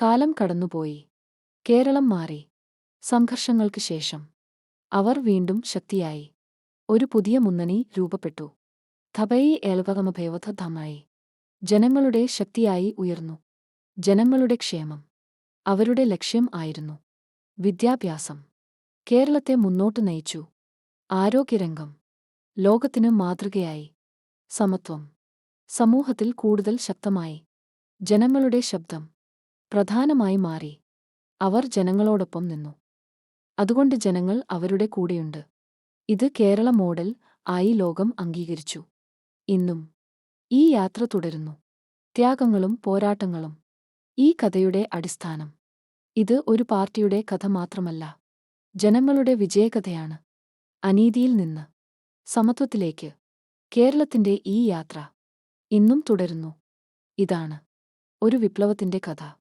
കാലം കടന്നുപോയി. കേരളം മാറി. സംഘർഷങ്ങൾക്ക് ശേഷം അവർ വീണ്ടും ശക്തിയായി. ഒരു പുതിയ മുന്നണി രൂപപ്പെട്ടു. ധബൈ ഏൽവകമഭേവധമായി. ജനങ്ങളുടെ ശക്തിയായി ഉയർന്നു. ജനങ്ങളുടെ ക്ഷേമം അവരുടെ ലക്ഷ്യം ആയിരുന്നു. വിദ്യാഭ്യാസം കേരളത്തെ മുന്നോട്ട് നയിച്ചു. ആരോഗ്യരംഗം ലോകത്തിന് മാതൃകയായി. സമത്വം സമൂഹത്തിൽ കൂടുതൽ ശക്തമായി. ജനങ്ങളുടെ ശബ്ദം പ്രധാനമായി മാറി. അവർ ജനങ്ങളോടൊപ്പം നിന്നു. അതുകൊണ്ട് ജനങ്ങൾ അവരുടെ കൂടെയുണ്ട്. ഇത് കേരള മോഡൽ ആയി ലോകം അംഗീകരിച്ചു. ഇന്നും ഈ യാത്ര തുടരുന്നു. ത്യാഗങ്ങളും പോരാട്ടങ്ങളും ഈ കഥയുടെ അടിസ്ഥാനം. ഇത് ഒരു പാർട്ടിയുടെ കഥ മാത്രമല്ല, ജനങ്ങളുടെ വിജയകഥയാണ്. അനീതിയിൽ നിന്ന് സമത്വത്തിലേക്ക് കേരളത്തിന്റെ ഈ യാത്ര ഇന്നും തുടരുന്നു. ഇതാണ് ഒരു വിപ്ലവത്തിന്റെ കഥ.